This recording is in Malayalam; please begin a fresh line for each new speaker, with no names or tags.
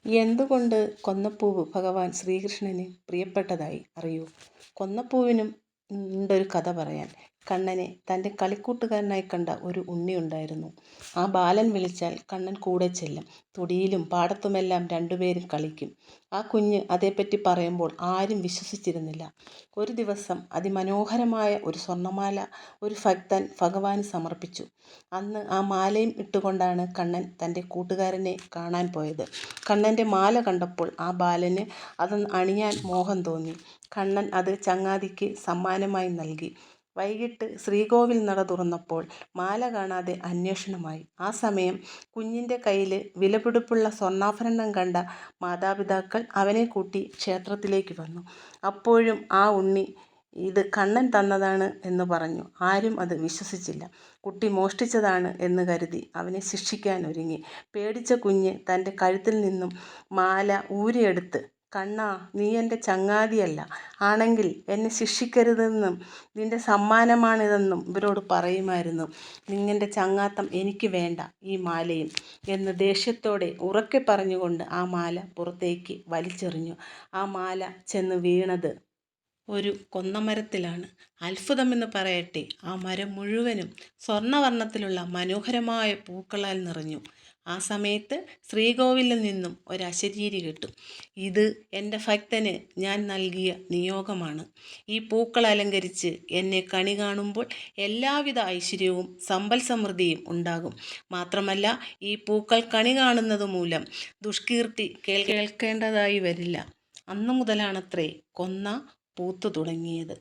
എന്തുകൊണ്ട് കൊന്നപ്പൂവ് ഭഗവാൻ ശ്രീകൃഷ്ണന് പ്രിയപ്പെട്ടതായി അറിയൂ. കൊന്നപ്പൂവിനും ഉണ്ടൊരു കഥ പറയാൻ. കണ്ണനെ തൻ്റെ കളിക്കൂട്ടുകാരനായി കണ്ട ഒരു ഉണ്ണിയുണ്ടായിരുന്നു. ആ ബാലൻ വിളിച്ചാൽ കണ്ണൻ കൂടെ ചെല്ലും. തൊടിയിലും പാടത്തുമെല്ലാം രണ്ടുപേരും കളിക്കും. ആ കുഞ്ഞ് അതേപ്പറ്റി പറയുമ്പോൾ ആരും വിശ്വസിച്ചിരുന്നില്ല. ഒരു ദിവസം അതിമനോഹരമായ ഒരു സ്വർണ്ണമാല ഒരു ഭക്തൻ ഭഗവാന് സമർപ്പിച്ചു. അന്ന് ആ മാലയും ഇട്ടുകൊണ്ടാണ് കണ്ണൻ തൻ്റെ കൂട്ടുകാരനെ കാണാൻ പോയത്. കണ്ണൻ്റെ മാല കണ്ടപ്പോൾ ആ ബാലന് അത് അണിയാൻ മോഹം തോന്നി. കണ്ണൻ അത് ചങ്ങാതിക്ക് സമ്മാനമായി നൽകി. വൈകിട്ട് ശ്രീകോവിൽ നട തുറന്നപ്പോൾ മാല കാണാതെ അന്വേഷണമായി. ആ സമയം കുഞ്ഞിൻ്റെ കയ്യിൽ വിലപിടിപ്പുള്ള സ്വർണ്ണാഭരണം കണ്ട മാതാപിതാക്കൾ അവനെ കൂട്ടി ക്ഷേത്രത്തിലേക്ക് വന്നു. അപ്പോഴും ആ ഉണ്ണി ഇത് കണ്ണൻ തന്നതാണ് എന്ന് പറഞ്ഞു. ആരും അത് വിശ്വസിച്ചില്ല. കുട്ടി മോഷ്ടിച്ചതാണ് എന്ന് കരുതി അവനെ ശിക്ഷിക്കാൻ ഒരുങ്ങി. പേടിച്ച കുഞ്ഞ് തൻ്റെ കഴുത്തിൽ നിന്നും മാല ഊരിയെടുത്ത്, "കണ്ണാ, നീ എൻ്റെ ചങ്ങാതിയല്ല, ആണെങ്കിൽ എന്നെ ശിക്ഷിക്കരുതെന്നും നിൻ്റെ സമ്മാനമാണിതെന്നും ഇവരോട് പറയുമായിരുന്നു. നിങ്ങളുടെ ചങ്ങാത്തം എനിക്ക് വേണ്ട, ഈ മാലയും" എന്ന് ദേഷ്യത്തോടെ ഉറക്കെ പറഞ്ഞുകൊണ്ട് ആ മാല പുറത്തേക്ക് വലിച്ചെറിഞ്ഞു. ആ മാല ചെന്ന് വീണത് ഒരു കൊന്നമരത്തിലാണ്. അത്ഭുതമെന്ന് പറയട്ടെ, ആ മരം മുഴുവനും സ്വർണ്ണവർണ്ണത്തിലുള്ള മനോഹരമായ പൂക്കളാൽ നിറഞ്ഞു. ആ സമയത്ത് ശ്രീകോവിലിൽ നിന്നും ഒരശരീരി കേട്ടു. "ഇത് എൻ്റെ ഭക്തന് ഞാൻ നൽകിയ നിയോഗമാണ്. ഈ പൂക്കൾ അലങ്കരിച്ച് എന്നെ കണി കാണുമ്പോൾ എല്ലാവിധ ഐശ്വര്യവും സമ്പൽ സമൃദ്ധിയും ഉണ്ടാകും. മാത്രമല്ല, ഈ പൂക്കൾ കണി കാണുന്നത് മൂലം ദുഷ്കീർത്തി കേൾക്കേണ്ടതായി വരില്ല." അന്നു മുതലാണത്രേ കൊന്ന പൂത്തു തുടങ്ങിയത്.